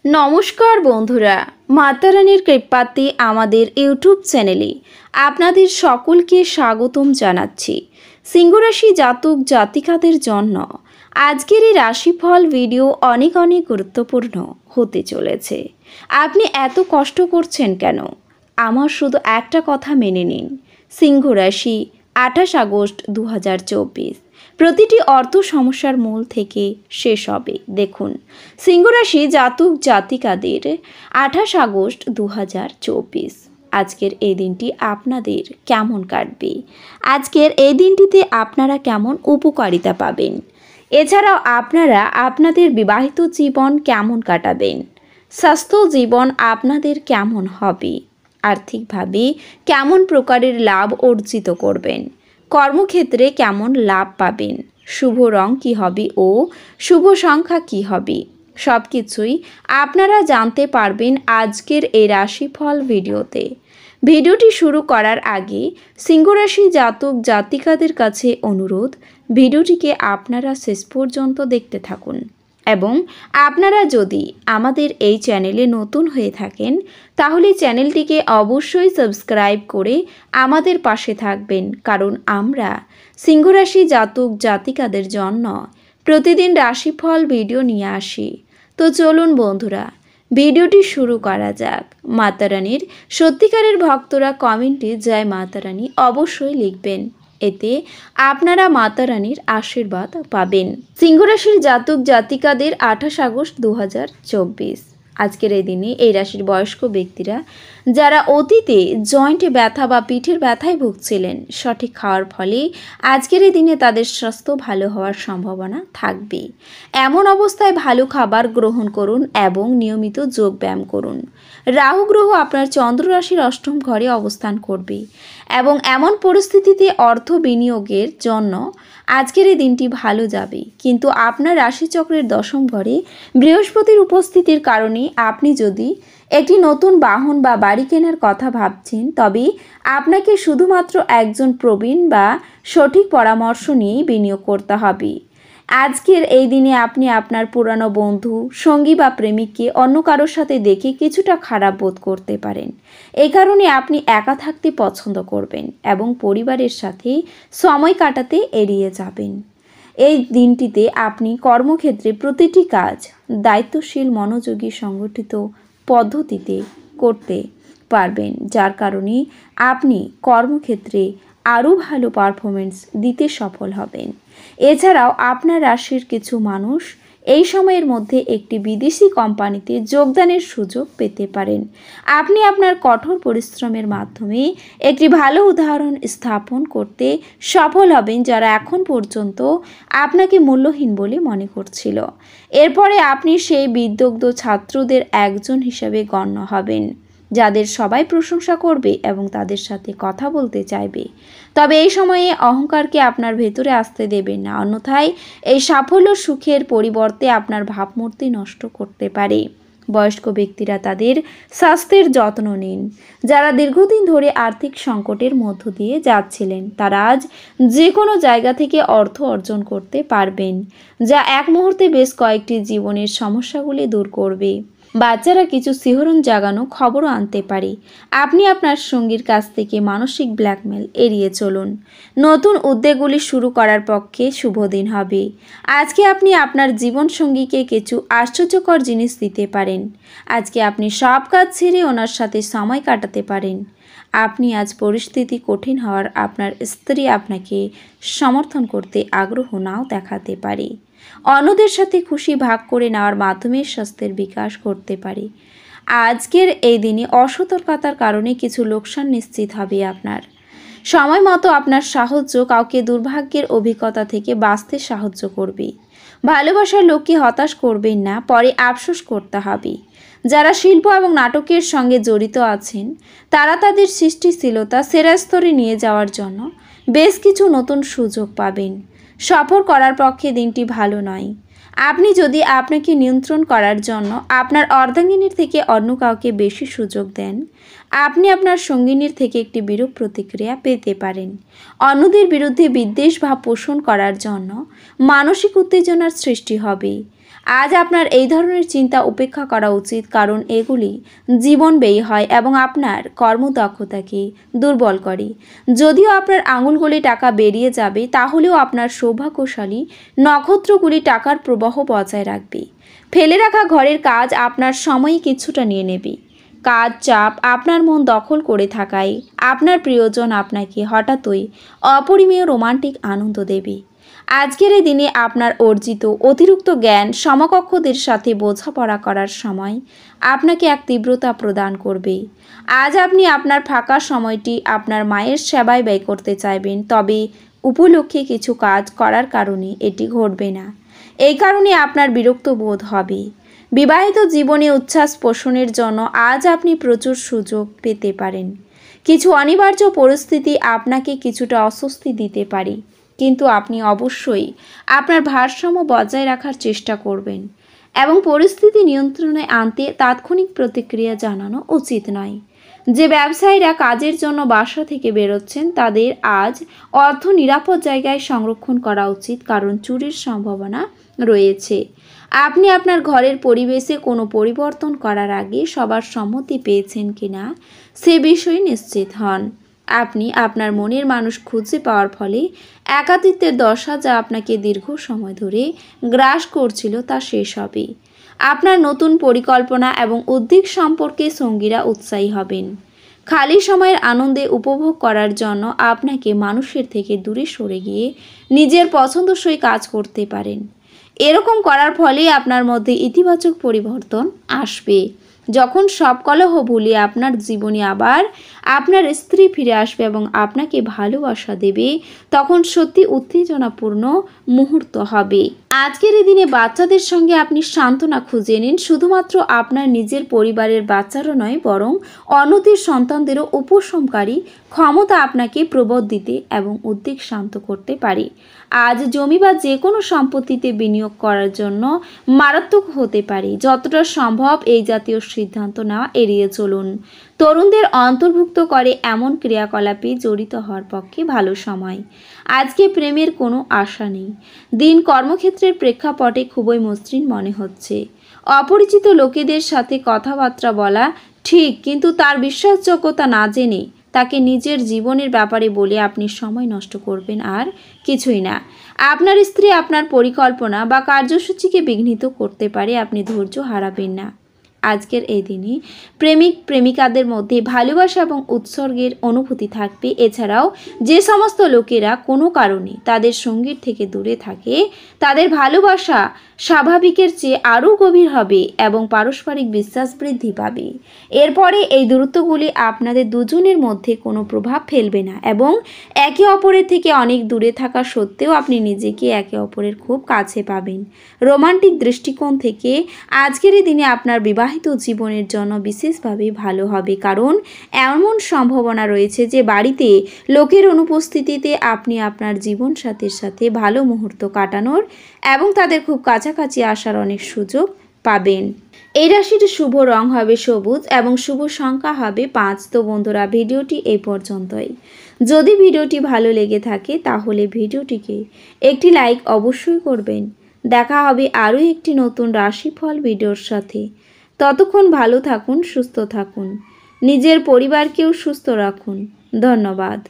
নমস্কার বন্ধুরা, মাতারানীর কৃপাতে আমাদের ইউটিউব চ্যানেলে আপনাদের সকলকে স্বাগতম জানাচ্ছি। সিংহরাশি জাতক জাতিকাদের জন্য আজকের এই রাশিফল ভিডিও অনেক গুরুত্বপূর্ণ হতে চলেছে। আপনি এত কষ্ট করছেন কেন? আমার শুধু একটা কথা মেনে নিন। সিংহরাশি 28 আগস্ট 2024 প্রতিটি অর্থ সমস্যার মূল থেকে শেষ হবে। দেখুন, সিংহরাশি জাতক জাতিকাদের 28 আগস্ট 2024 আজকের এই দিনটি আপনাদের কেমন কাটবে, আজকের এই দিনটিতে আপনারা কেমন উপকারিতা পাবেন, এছাড়াও আপনারা আপনাদের বিবাহিত জীবন কেমন কাটাবেন, স্বাস্থ্য জীবন আপনাদের কেমন হবে, আর্থিকভাবে কেমন প্রকারের লাভ অর্জিত করবেন, কর্মক্ষেত্রে কেমন লাভ পাবেন, শুভ রং কী হবে ও শুভ সংখ্যা কী হবে, সব কিছুই আপনারা জানতে পারবেন আজকের এই রাশিফল ভিডিওতে। ভিডিওটি শুরু করার আগে সিংহরাশি জাতক জাতিকাদের কাছে অনুরোধ, ভিডিওটিকে আপনারা শেষ পর্যন্ত দেখতে থাকুন এবং আপনারা যদি আমাদের এই চ্যানেলে নতুন হয়ে থাকেন তাহলে চ্যানেলটিকে অবশ্যই সাবস্ক্রাইব করে আমাদের পাশে থাকবেন, কারণ আমরা সিংহরাশি জাতক জাতিকাদের জন্য প্রতিদিন রাশিফল ভিডিও নিয়ে আসি। তো চলুন বন্ধুরা, ভিডিওটি শুরু করা যাক। মাতারানীর সত্যিকারের ভক্তরা কমেন্টে জয় মাতারানী অবশ্যই লিখবেন, এতে আপনারা মাতারানীর আশীর্বাদ পাবেন। সিংহরাশির জাতক জাতিকাদের 28 আগস্ট 2024 আজকের এই দিনে এই রাশির বয়স্ক ব্যক্তিরা যারা অতীতে জয়েন্টে ব্যথা বা পিঠের ব্যথায় ভুগছিলেন, সঠিক খাওয়ার ফলে আজকের এই দিনে তাদের স্বাস্থ্য ভালো হওয়ার সম্ভাবনা থাকবে। এমন অবস্থায় ভালো খাবার গ্রহণ করুন এবং নিয়মিত যোগ ব্যায়াম করুন। রাহু গ্রহ আপনার চন্দ্র রাশির অষ্টম ঘরে অবস্থান করবে এবং এমন পরিস্থিতিতে অর্থ বিনিয়োগের জন্য আজকের এই দিনটি ভালো যাবে, কিন্তু আপনার রাশিচক্রের দশম ঘরে বৃহস্পতির উপস্থিতির কারণে আপনি যদি একটি নতুন বাহন বা বাড়ি কেনার কথা ভাবছেন, তবে আপনাকে শুধুমাত্র একজন প্রবীণ বা সঠিক পরামর্শ নিয়েই বিনিয়োগ করতে হবে। আজকের এই দিনে আপনি আপনার পুরানো বন্ধু, সঙ্গী বা প্রেমিককে অন্য কারোর সাথে দেখে কিছুটা খারাপ বোধ করতে পারেন। এই কারণে আপনি একা থাকতে পছন্দ করবেন এবং পরিবারের সাথে সময় কাটাতে এড়িয়ে যাবেন। এই দিনটিতে আপনি কর্মক্ষেত্রে প্রতিটি কাজ দায়িত্বশীল, মনোযোগী, সংগঠিত পদ্ধতিতে করতে পারবেন, যার কারণে আপনি কর্মক্ষেত্রে আরও ভালো পারফরমেন্স দিতে সফল হবেন। এছাড়াও আপনার রাশির কিছু মানুষ এই সময়ের মধ্যে একটি বিদেশি কোম্পানিতে যোগদানের সুযোগ পেতে পারেন। আপনি আপনার কঠোর পরিশ্রমের মাধ্যমে একটি ভালো উদাহরণ স্থাপন করতে সফল হবেন, যারা এখন পর্যন্ত আপনাকে মূল্যহীন বলে মনে করছিল। এরপরে আপনি সেই বিদগ্ধ ছাত্রদের একজন হিসাবে গণ্য হবেন, যাদের সবাই প্রশংসা করবে এবং তাদের সাথে কথা বলতে চাইবে। তবে এই সময়ে অহংকারকে আপনার ভেতরে আসতে দেবেন না, অন্যথায় এই সাফল্য সুখের পরিবর্তে আপনার ভাবমূর্তি নষ্ট করতে পারে। বয়স্ক ব্যক্তিরা তাদের স্বাস্থ্যের যত্ন নিন। যারা দীর্ঘদিন ধরে আর্থিক সংকটের মধ্য দিয়ে যাচ্ছিলেন, তারা আজ যে কোনো জায়গা থেকে অর্থ অর্জন করতে পারবেন, যা এক মুহূর্তে বেশ কয়েকটি জীবনের সমস্যাগুলি দূর করবে। বাচ্চারা কিছু শিহরণ জাগানো খবরও আনতে পারে। আপনি আপনার সঙ্গীর কাছ থেকে মানসিক ব্ল্যাকমেল এড়িয়ে চলুন। নতুন উদ্যোগগুলি শুরু করার পক্ষে শুভ দিন হবে। আজকে আপনি আপনার জীবনসঙ্গীকে কিছু আশ্চর্যকর জিনিস দিতে পারেন। আজকে আপনি সব কাজ ছেড়ে ওনার সাথে সময় কাটাতে পারেন। আপনি আজ পরিস্থিতি কঠিন হওয়ার আপনার স্ত্রী আপনাকে সমর্থন করতে আগ্রহ নাও দেখাতে পারে। অন্যদের সাথে খুশি ভাগ করে নেওয়ার মাধ্যমে স্বাস্থ্যের বিকাশ করতে পারে। আজকের এই দিনে অসতর্কতার কারণে কিছু লোকসান নিশ্চিত হবে আপনার। সময় মতো আপনার সাহায্য কাউকে দুর্ভাগ্যের অভিজ্ঞতা থেকে বাঁচতে সাহায্য করবে। ভালোবাসার লোককে হতাশ করবেন না, পরে আফসোস করতে হবে। যারা শিল্প এবং নাটকের সঙ্গে জড়িত আছেন, তারা তাদের সৃষ্টিশীলতা সেরা স্তরে নিয়ে যাওয়ার জন্য বেশ কিছু নতুন সুযোগ পাবেন। সফর করার পক্ষে দিনটি ভালো নয়। আপনি যদি আপনাকে নিয়ন্ত্রণ করার জন্য আপনার অর্ধাঙ্গিনীর থেকে অন্য কাউকে বেশি সুযোগ দেন, আপনি আপনার সঙ্গিনীর থেকে একটি বিরূপ প্রতিক্রিয়া পেতে পারেন। অন্যদের বিরুদ্ধে বিদ্বেষ ভাব পোষণ করার জন্য মানসিক উত্তেজনার সৃষ্টি হবে। আজ আপনার এই ধরনের চিন্তা উপেক্ষা করা উচিত, কারণ এগুলি জীবন ব্যয়ী হয় এবং আপনার কর্মদক্ষতাকে দুর্বল করে। যদিও আপনার আঙুলগুলি টাকা বেরিয়ে যাবে, তাহলেও আপনার সৌভাগ্যশালী নক্ষত্রগুলি টাকার প্রবাহ বজায় রাখবে। ফেলে রাখা ঘরের কাজ আপনার সময় কিছুটা নিয়ে নেবে। কাজ চাপ আপনার মন দখল করে থাকায় আপনার প্রিয়জন আপনাকে হঠাৎই অপরিমেয় রোমান্টিক আনন্দ দেবে। আজকের এই দিনে আপনার অর্জিত অতিরিক্ত জ্ঞান সমকক্ষদের সাথে বোঝাপড়া করার সময় আপনাকে এক তীব্রতা প্রদান করবে। আজ আপনি আপনার ফাঁকা সময়টি আপনার মায়ের সেবায় ব্যয় করতে চাইবেন, তবে উপলক্ষে কিছু কাজ করার কারণে এটি ঘটবে না। এই কারণে আপনার বিরক্ত বোধ হবে। বিবাহিত জীবনে উচ্ছ্বাস পোষণের জন্য আজ আপনি প্রচুর সুযোগ পেতে পারেন। কিছু অনিবার্য পরিস্থিতি আপনাকে কিছুটা অস্বস্তি দিতে পারে, কিন্তু আপনি অবশ্যই আপনার ভারসাম্য বজায় রাখার চেষ্টা করবেন এবং পরিস্থিতি নিয়ন্ত্রণে আনতে তাৎক্ষণিক প্রতিক্রিয়া জানানো উচিত নয়। যে ব্যবসায়ীরা কাজের জন্য বাসা থেকে বেরোচ্ছেন, তাদের আজ অর্থ নিরাপদ জায়গায় সংরক্ষণ করা উচিত, কারণ চুরির সম্ভাবনা রয়েছে। আপনি আপনার ঘরের পরিবেশে কোনো পরিবর্তন করার আগে সবার সম্মতি পেয়েছেন কিনা সে বিষয়ে নিশ্চিত হন। আপনি আপনার মনের মানুষ খুঁজে পাওয়ার ফলে একাকিত্বের দশা, যা আপনাকে দীর্ঘ সময় ধরে গ্রাস করছিল, তা শেষ হবে। আপনার নতুন পরিকল্পনা এবং উদ্যোগ সম্পর্কে সঙ্গীরা উৎসাহী হবেন। খালি সময়ের আনন্দে উপভোগ করার জন্য আপনাকে মানুষের থেকে দূরে সরে গিয়ে নিজের পছন্দসই কাজ করতে পারেন। এরকম করার ফলে আপনার মধ্যে ইতিবাচক পরিবর্তন আসবে। যখন সব কলহ ভুলিয়ে আপনার জীবনে আবার আপনার স্ত্রী ফিরে আসবে এবং আপনাকে ভালোবাসা দেবে, তখন সত্যি উত্তেজনাপূর্ণ মুহূর্ত হবে। আজকের এই দিনে বাচ্চাদের সঙ্গে আপনি সান্ত্বনা খুঁজে নিন। শুধুমাত্র আপনার নিজের পরিবারের বাচ্চারও নয়, বরং অন্যদের সন্তানদেরও উপশমকারী ক্ষমতা আপনাকে প্রবোধ দিতে এবং উদ্বেগ শান্ত করতে পারে। আজ জমি বা যে কোনো সম্পত্তিতে বিনিয়োগ করার জন্য মারাত্মক হতে পারে। যতটা সম্ভব এই জাতীয় সিদ্ধান্ত নেওয়া এড়িয়ে চলুন। তরুণদের অন্তর্ভুক্ত করে এমন ক্রিয়াকলাপে জড়িত হওয়ার পক্ষে ভালো সময়। আজকে প্রেমের কোনো আশা নেই। দিন কর্মক্ষেত্রের প্রেক্ষাপটে খুবই মসৃণ মনে হচ্ছে। অপরিচিত লোকেদের সাথে কথাবার্তা বলা ঠিক, কিন্তু তার বিশ্বাসযোগ্যতা না জেনে তাকে নিজের জীবনের ব্যাপারে বলে আপনি সময় নষ্ট করবেন, আর কিছুই না। আপনার স্ত্রী আপনার পরিকল্পনা বা কার্যসূচিকে বিঘ্নিত করতে পারে, আপনি ধৈর্য হারাবেন না। আজকের এই দিনে প্রেমিক প্রেমিকাদের মধ্যে ভালোবাসা এবং উৎসর্গের অনুভূতি থাকবে। এছাড়াও যে সমস্ত লোকেরা কোনো কারণে তাদের সঙ্গীর থেকে দূরে থাকে, তাদের ভালোবাসা স্বাভাবিকের চেয়ে আরও গভীর হবে এবং পারস্পরিক বিশ্বাস বৃদ্ধি পাবে। এরপরে এই দূরত্বগুলি আপনাদের দুজনের মধ্যে কোনো প্রভাব ফেলবে না এবং একে অপরের থেকে অনেক দূরে থাকা সত্ত্বেও আপনি নিজেকে একে অপরের খুব কাছে পাবেন। রোমান্টিক দৃষ্টিকোণ থেকে আজকের এই দিনে আপনার বিবাহিত জীবনের জন্য বিশেষভাবে ভালো হবে, কারণ এমন সম্ভাবনা রয়েছে যে বাড়িতে লোকের অনুপস্থিতিতে আপনি আপনার জীবনসাথীর সাথে ভালো মুহূর্ত কাটানোর এবং তাদের খুব কাছাকাছি আসার অনেক সুযোগ পাবেন। এই রাশির শুভ রং হবে সবুজ এবং শুভ সংখ্যা হবে 5। তো বন্ধুরা, ভিডিওটি এই পর্যন্তই। যদি ভিডিওটি ভালো লেগে থাকে তাহলে ভিডিওটিকে একটি লাইক অবশ্যই করবেন। দেখা হবে আরও একটি নতুন রাশিফল ভিডিওর সাথে। ততক্ষণ ভালো থাকুন, সুস্থ থাকুন, নিজের পরিবারকেও সুস্থ রাখুন। ধন্যবাদ।